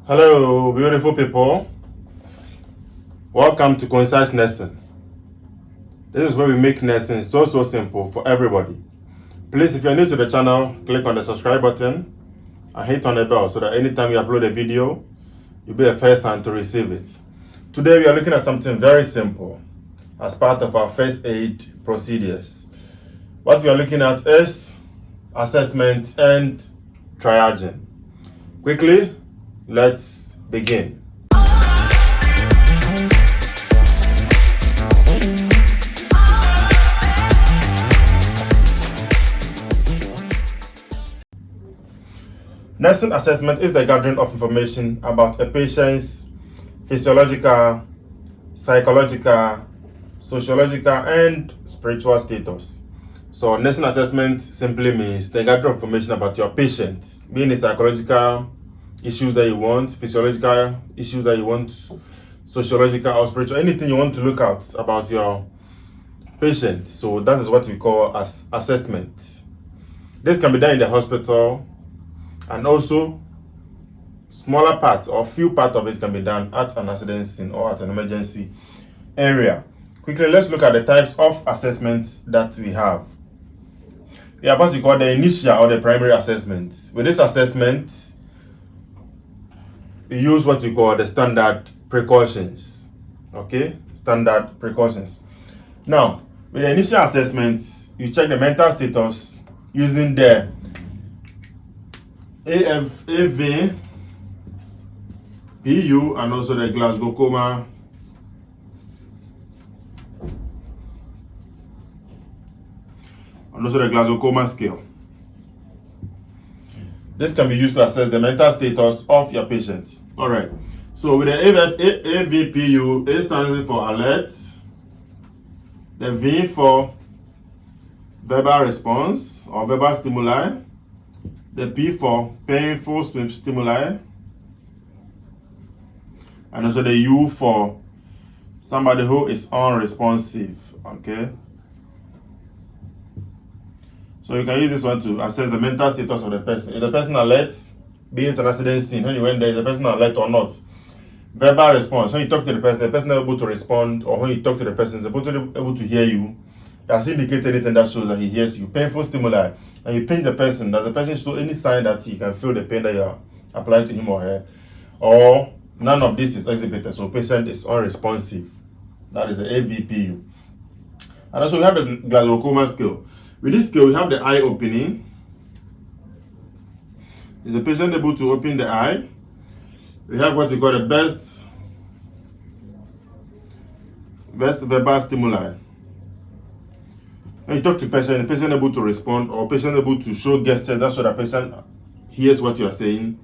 Hello, beautiful people. Welcome to CONCISE nursing. This is where we make nursing so simple for everybody. Please, if you're new to the channel, click on the subscribe button and hit on the bell so that anytime you upload a video, you'll be the first hand to receive it. Today, we are looking at something very simple as part of our first aid procedures. What we are looking at is assessment and triaging. Quickly, let's begin. Nursing assessment is the gathering of information about a patient's physiological, psychological, sociological, and spiritual status. So nursing assessment simply means the gathering of information about your patient, being the psychological issues that you want, physiological issues that you want, sociological or spiritual, anything you want to look at about your patient. So that is what we call as assessment. This can be done in the hospital, and also smaller part or few part of it can be done at an accident scene or at an emergency area. Quickly, let's look at the types of assessments that we have. We have what we call the initial or the primary assessment. With this assessment, we use what we call the standard precautions. Okay, standard precautions. Now, with the initial assessments, you check the mental status using the AV, PU, and also the Glasgow Coma scale. This can be used to assess the mental status of your patient. All right. So with the AVPU, A stands for alert, the V for verbal response or verbal stimuli, the P for painful stimuli, and also the U for somebody who is unresponsive. Okay. So you can use this one to assess the mental status of the person. Is the person alert, being at an accident scene, when you went there, is the person alert or not? Verbal response, when you talk to the person is able to respond, or when you talk to the person, is able to hear you. Does he indicate anything that shows that he hears you? Painful stimuli, and you pinch the person. Does the person show any sign that he can feel the pain that you are applying to him or her? Or none of this is exhibited, so patient is unresponsive. That is the AVPU. And also we have the Glasgow Coma scale. With this scale, we have the eye opening. Is the patient able to open the eye? We have what we call the best verbal stimuli. When you talk to the patient able to respond, or patient able to show gestures, that's what the patient hears what you are saying.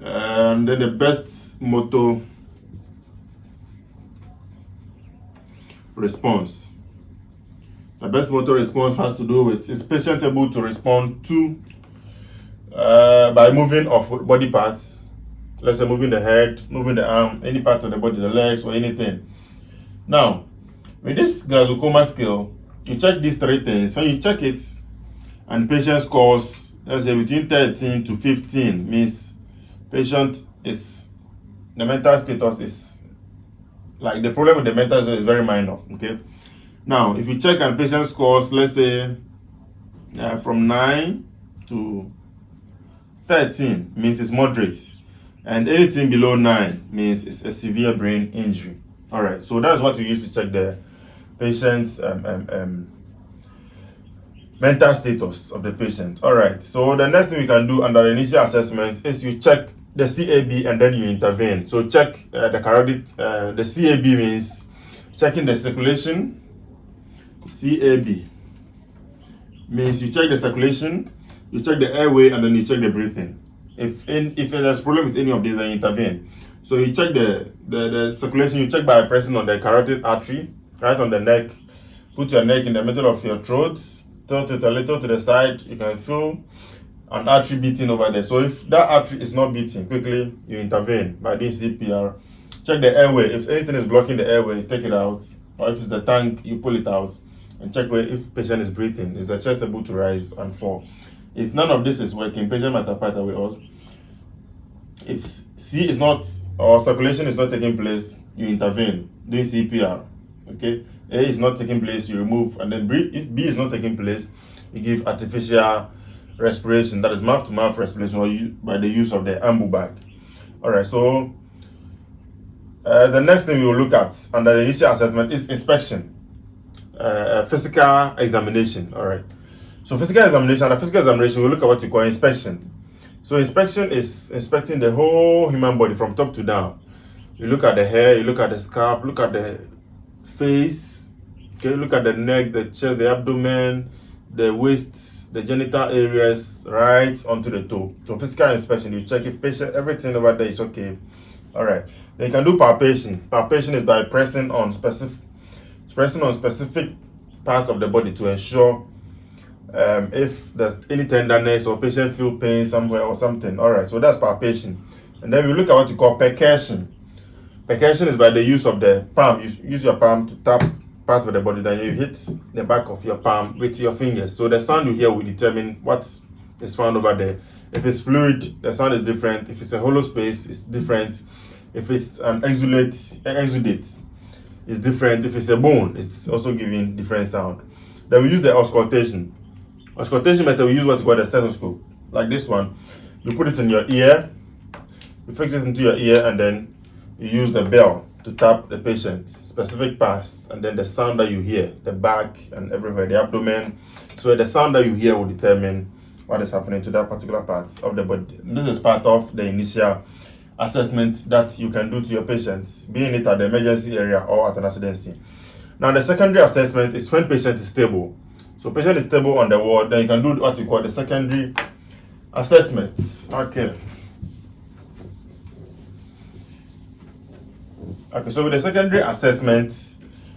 And then the best motor response. The best motor response has to do with is patient able to respond to by moving of body parts. Let's say moving the head, moving the arm, any part of the body, the legs or anything. Now, with this Glasgow Coma scale, you check these three things. When you check it and patient scores, let's say between 13 to 15, means patient is, the mental status is, like the problem with the mental status is very minor, okay? Now, if you check and patient scores, let's say from 9 to 13 means it's moderate, and anything below 9 means it's a severe brain injury. All right, so that's what we use to check the patient's mental status of the patient. All right, so the next thing we can do under the initial assessment is you check the CAB and then you intervene. So check the carotid. The CAB means checking the circulation. CAB means you check the circulation, you check the airway, and then you check the breathing. If there's a problem with any of these, then you intervene. So you check the circulation, you check by pressing on the carotid artery, right on the neck. Put your neck in the middle of your throat, tilt it a little to the side. You can feel an artery beating over there. So if that artery is not beating, quickly you intervene by doing CPR. Check the airway. If anything is blocking the airway, take it out. Or if it's the tank, you pull it out. And check where if patient is breathing, is the chest able to rise and fall. If none of this is working, patient might have passed away. If C is not, or circulation is not taking place, you intervene, doing CPR. Okay, A is not taking place, you remove, and then if B is not taking place, you give artificial respiration, that is mouth-to-mouth respiration, or by the use of the ambu bag. All right, so the next thing we will look at under the initial assessment is inspection, physical examination. All right, so physical examination, we'll look at what you call inspection. So inspection is inspecting the whole human body from top to down. You look at the hair, you look at the scalp, look at the face, okay, look at the neck, the chest, the abdomen, the waist, the genital areas, right onto the toe. So physical inspection, you check if everything over there is okay. All right. Then you can do palpation. Palpation is by pressing on specific parts of the body to ensure if there's any tenderness or patient feel pain somewhere or something. All right. So that's palpation. And then we look at what you call percussion. Percussion is by the use of the palm. You use your palm to tap part of the body, then you hit the back of your palm with your fingers. So the sound you hear will determine what is found over there. If it's fluid, the sound is different. If it's a hollow space, it's different. If it's an exudate, it's different. If it's a bone, it's also giving different sound. Then we use the auscultation. Auscultation method, we use what you call the stethoscope, like this one. You put it in your ear, you fix it into your ear, and then you use the bell to tap the patient's specific parts, and then the sound that you hear, the back and everywhere, the abdomen. So the sound that you hear will determine what is happening to that particular part of the body. And this is part of the initial assessment that you can do to your patients, being it at the emergency area or at an accident scene. Now the secondary assessment is when patient is stable. So patient is stable on the ward, then you can do what you call the secondary assessments. Okay, so with the secondary assessment,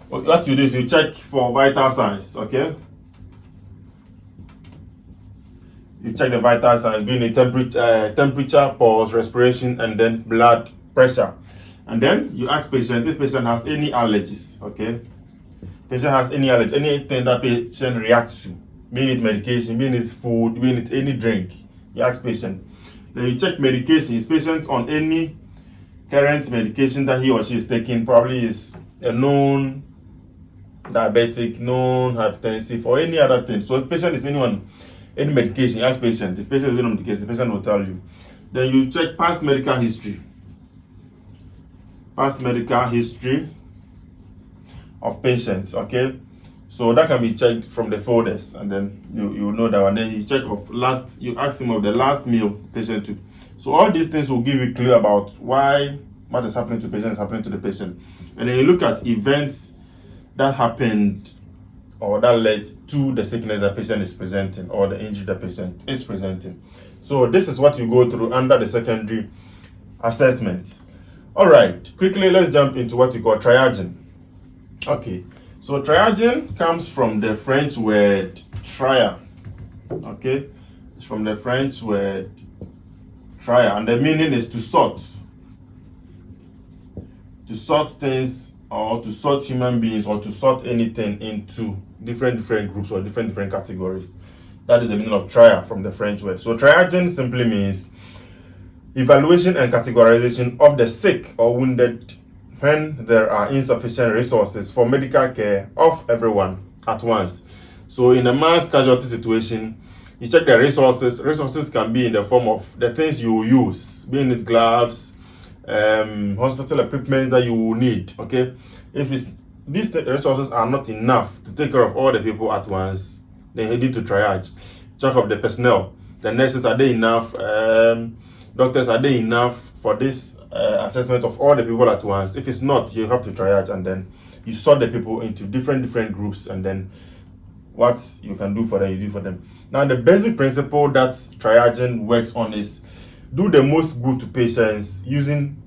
what you do is you check for vital signs, okay? You check the vital signs, being the temperature, pulse, respiration, and then blood pressure. And then you ask patient if patient has any allergies, okay? Patient has any allergy, anything that patient reacts to, being it medication, being it food, being it any drink. You ask patient. Then you check medication. Is patient on any current medication that he or she is taking? Probably is a known diabetic, known hypertensive, or any other thing. So if patient is anyone, any medication, you ask patient. If patient is on medication, the patient will tell you. Then you check past medical history. Past medical history of patients, okay? So that can be checked from the folders, and then you know that one. Then you check of you ask him of the last meal patient took. So all these things will give you clue about why what is happening to patient is happening to the patient. And then you look at events that happened or that led to the sickness that patient is presenting or the injury that patient is presenting. So this is what you go through under the secondary assessment. All right, quickly let's jump into what you call triaging. Okay, so triaging comes from the French word trier. Okay, it's from the French word trier, and the meaning is to sort things, or to sort human beings, or to sort anything into different groups or different categories. That is the meaning of trier from the French word. So triaging simply means evaluation and categorization of the sick or wounded when there are insufficient resources for medical care of everyone at once. So in a mass casualty situation, you check the resources. Resources can be in the form of the things you will use, being it gloves, hospital equipment that you will need, okay? If these resources are not enough to take care of all the people at once, then you need to triage. Check of the personnel. The nurses, are they enough? Doctors, are they enough for this assessment of all the people at once? If it's not, you have to triage, and then you sort the people into different groups, and then what you can do for them, you do for them. Now the basic principle that triaging works on is do the most good to patients using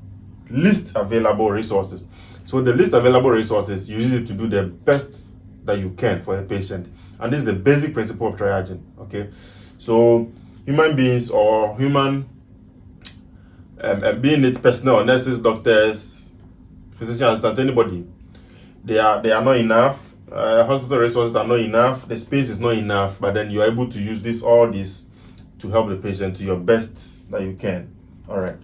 least available resources. So the least available resources, you use it to do the best that you can for a patient, and this is the basic principle of triaging. Okay, so human beings or human being it personnel, nurses, doctors, physician assistant, anybody, they are not enough. Hospital resources are not enough. The space is not enough. But then you are able to use all this to help the patient to your best that you can. All right.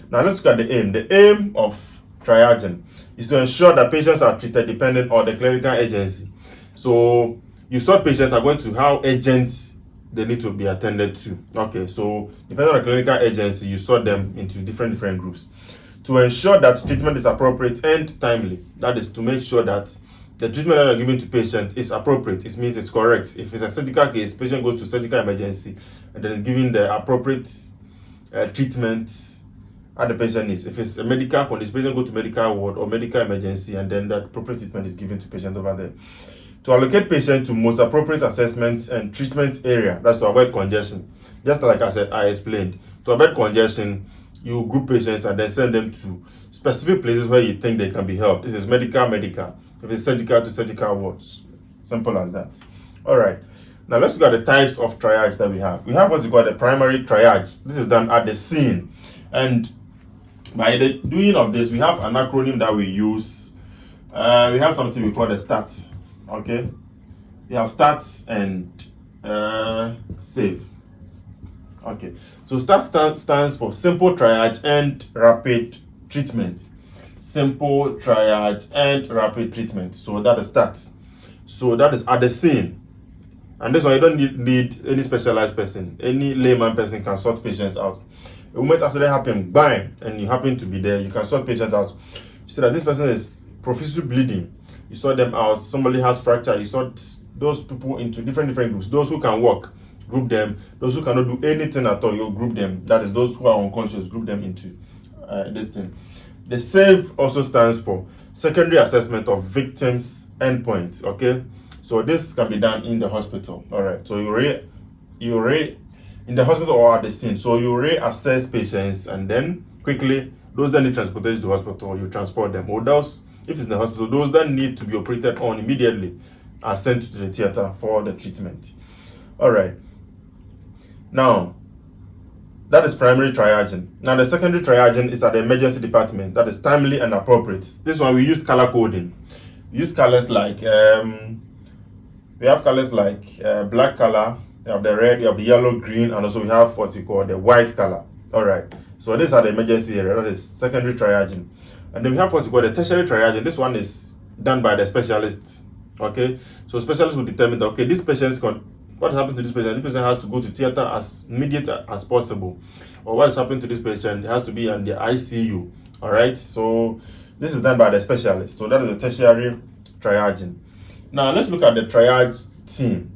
Now let's look at the aim. The aim of triaging is to ensure that patients are treated dependent on the clinical agency. So you sort patients according to how urgent they need to be attended to. Okay, so depending on the clinical agency, you sort them into different groups to ensure that treatment is appropriate and timely. That is to make sure that the treatment that you're giving to patient is appropriate. It means it's correct. If it's a surgical case, patient goes to surgical emergency and then giving the appropriate treatment at the patient needs. If it's a medical condition, patient go to medical ward or medical emergency, and then that appropriate treatment is given to patient over there. To allocate patient to most appropriate assessment and treatment area, that's to avoid congestion. Just like I explained, to avoid congestion, you group patients and then send them to specific places where you think they can be helped. If it's medical. If it's surgical, to surgical wards. Simple as that. All right. Now let's look at the types of triage that we have. We have what we call the primary triage. This is done at the scene. And by the doing of this, we have an acronym that we use. We have something we call the START. Okay. We have START and SAVE. Okay. So START stands for simple triage and rapid treatment. Simple triage and rapid treatment. So that is START. So that is at the scene. And this one, you don't need any specialized person. Any layman person can sort patients out. A moment accident happen, bang, and you happen to be there, you can sort patients out. You see that this person is profusely bleeding. You sort them out. Somebody has fracture. You sort those people into different groups. Those who can walk, group them. Those who cannot do anything at all, you group them. That is those who are unconscious, group them into this thing. The SAVE also stands for secondary assessment of victims' endpoints. Okay, so this can be done in the hospital. All right, so you in the hospital or at the scene. So you reassess patients and then quickly those that need transportation to the hospital, you transport them. Or those, if it's in the hospital, those that need to be operated on immediately are sent to the theater for the treatment. All right. Now, that is primary triaging. Now, the secondary triaging is at the emergency department. That is timely and appropriate. This one we use color coding. We use colors like black color. We have the red, we have the yellow, green, and also we have what we call the white color. All right. So these are the emergency area. That is secondary triaging. And then we have what we call the tertiary triaging. This one is done by the specialists. Okay. So specialists will determine that, okay, this patient's what has happened to this patient? This patient has to go to theater as immediate as possible. Or what has happened to this patient? It has to be in the ICU. All right. So this is done by the specialist. So that is the tertiary triaging. Now let's look at the triage team.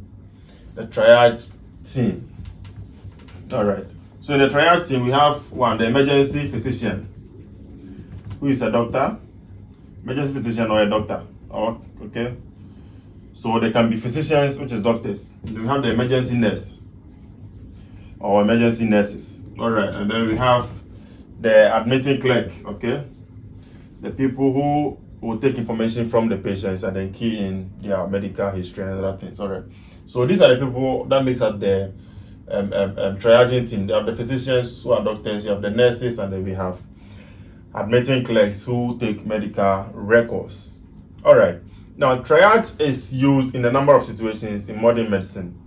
The triage team. All right. So in the triage team, we have the emergency physician, who is a doctor, emergency physician or a doctor. Oh, okay. So they can be physicians, which is doctors. Then we have the emergency nurse or emergency nurses. All right. And then we have the admitting clerk. Okay. The people who will take information from the patients and then key in their medical history and other things. All right. So these are the people that makes up the triaging team. You have the physicians who are doctors, you have the nurses, and then we have admitting clerks who take medical records. All right. Now, triage is used in a number of situations in modern medicine.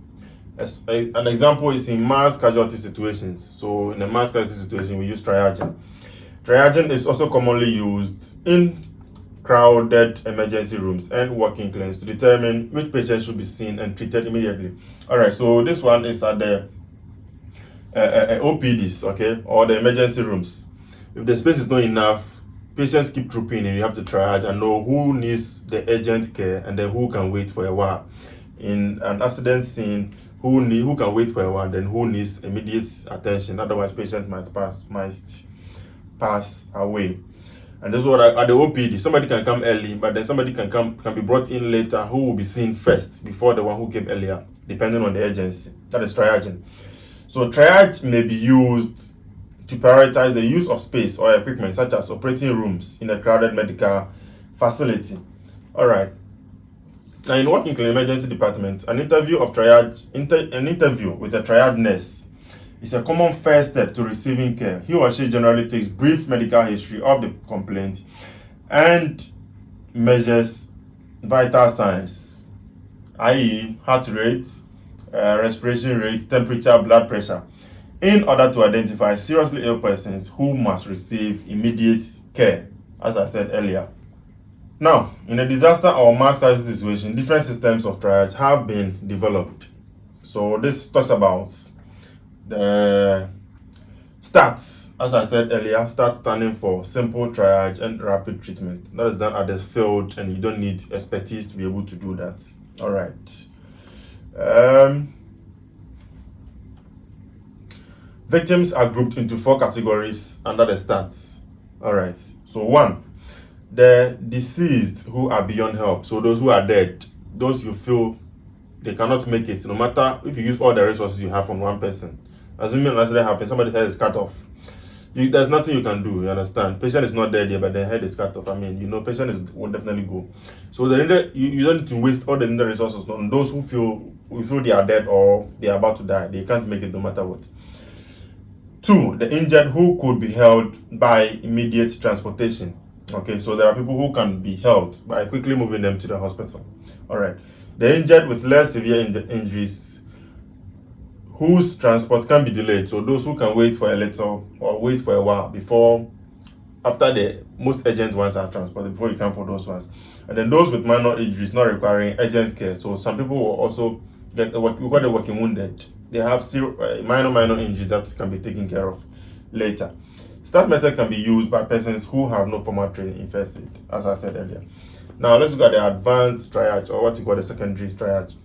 As an example is in mass casualty situations. So in a mass casualty situation, we use triaging. Triaging is also commonly used in crowded emergency rooms and working clinics to determine which patients should be seen and treated immediately. All right, so this one is at the OPDs, okay, or the emergency rooms. If the space is not enough, patients keep trooping in. You have to triage and know who needs the urgent care and then who can wait for a while. In an accident scene, who can wait for a while, then who needs immediate attention. Otherwise, patient might pass away. And this is what at the OPD, somebody can come early, but then somebody can be brought in later who will be seen first before the one who came earlier, depending on the urgency. That is triaging. So triage may be used to prioritize the use of space or equipment, such as operating rooms in a crowded medical facility. All right. Now, in working clinic emergency department, an interview with a triage nurse is a common first step to receiving care. He or she generally takes brief medical history of the complaint and measures vital signs, i.e., heart rate, respiration rate, temperature, blood pressure, in order to identify seriously ill persons who must receive immediate care, as I said earlier. Now, in a disaster or mass crisis situation, different systems of triage have been developed. So this talks about the stats, as I said earlier, start standing for simple triage and rapid treatment. That is done at the field, and you don't need expertise to be able to do that. All right. Victims are grouped into 4 categories under the stats. All right. So 1, the deceased who are beyond help. So those who are dead, those you feel they cannot make it, no matter if you use all the resources you have on one person. Assuming an accident happens, somebody's head is cut off. There's nothing you can do, you understand? Patient is not dead yet, but the head is cut off. I mean, will definitely go. So you don't need to waste all the needed resources on those who feel they are dead or they are about to die. They can't make it no matter what. 2, the injured who could be held by immediate transportation. Okay, so there are people who can be held by quickly moving them to the hospital. All right. The injured with less severe injuries whose transport can be delayed. So those who can wait for a little or wait for a while after the most urgent ones are transported, before you come for those ones. And then those with minor injuries not requiring urgent care. So some people will also get we call the working wounded. They have minor injuries that can be taken care of later. Start method can be used by persons who have no formal training in first aid, as I said earlier. Now let's look at the advanced triage, or what you call the secondary triage.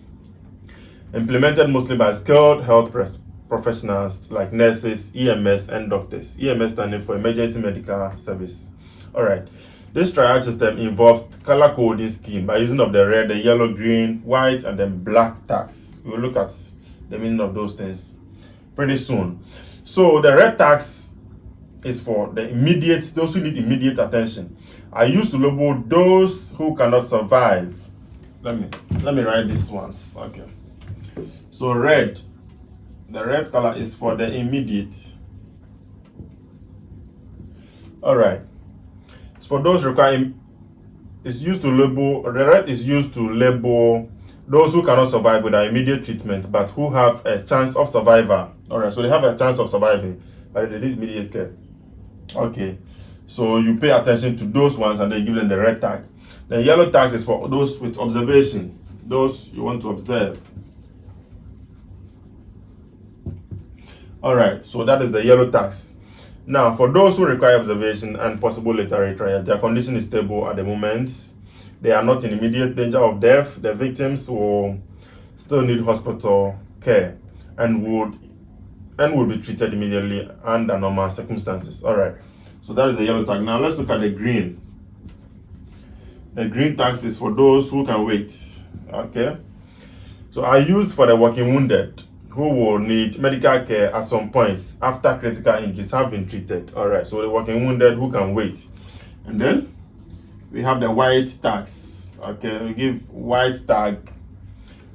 Implemented mostly by skilled health professionals like nurses, EMS, and doctors. EMS standing for Emergency Medical Service. All right. This triage system involves color coding scheme by using of the red, the yellow, green, white, and then black tags. We'll look at the meaning of those things pretty soon. So the red tags is for those who need immediate attention. I used to label those who cannot survive. Let me write these ones. Okay. So the red color is for the immediate. All right. It's for those requiring. It's used to label. The red is used to label those who cannot survive without immediate treatment, but who have a chance of survival. All right. So they have a chance of surviving, but they need immediate care. Okay. So you pay attention to those ones and then give them the red tag. The yellow tag is for those with observation, those you want to observe. All right, so that is the yellow tags. Now, for those who require observation and possible later triage, their condition is stable at the moment. They are not in immediate danger of death. The victims will still need hospital care and would be treated immediately under normal circumstances. All right, so that is the yellow tag. Now let's look at the green. The green tags is for those who can wait. Okay, so are used for the working wounded who will need medical care at some points after critical injuries have been treated. All right, so the working wounded who can wait. And then we have the white tags. Okay, we give white tag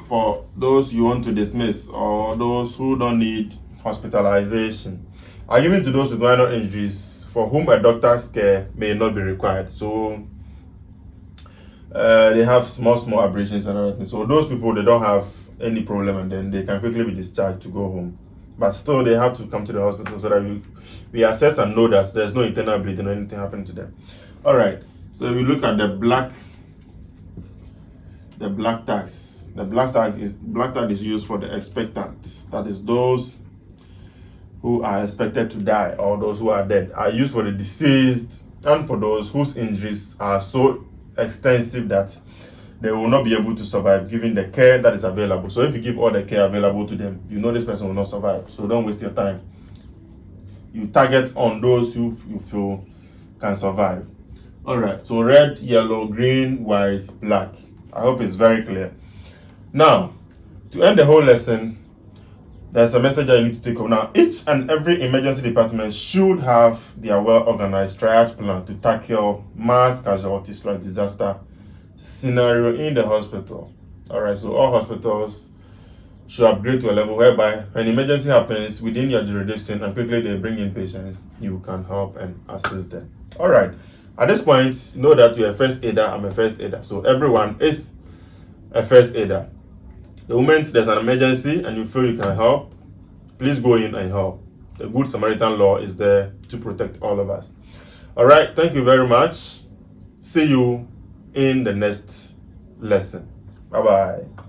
for those you want to dismiss or those who don't need hospitalization. Are given to those with minor injuries for whom a doctor's care may not be required. So they have small abrasions and everything. So those people, they don't have any problem, and then they can quickly be discharged to go home. But still, they have to come to the hospital so that we assess and know that there's no internal bleeding or anything happening to them. All right. So we look at the black tags. The black tag is used for the expectant. That is those who are expected to die or those who are dead. Are used for the deceased and for those whose injuries are so extensive that they will not be able to survive given the care that is available. So if you give all the care available to them, you know this person will not survive. So don't waste your time. You target on those who you feel can survive. All right, so red, yellow, green, white, black. I hope it's very clear. Now, to end the whole lesson, there's a message that you need to take home. Now, each and every emergency department should have their well-organized triage plan to tackle mass casualties like disaster scenario in the hospital. All right, so all hospitals should upgrade to a level whereby when emergency happens within your jurisdiction and quickly they bring in patients, you can help and assist them. All right, at this point, know that you're a first aider. I'm a first aider, so everyone is a first aider. The moment there's an emergency and you feel you can help, please go in and help. The Good Samaritan law is there to protect all of us. All right, thank you very much. See you in the next lesson. Bye-bye.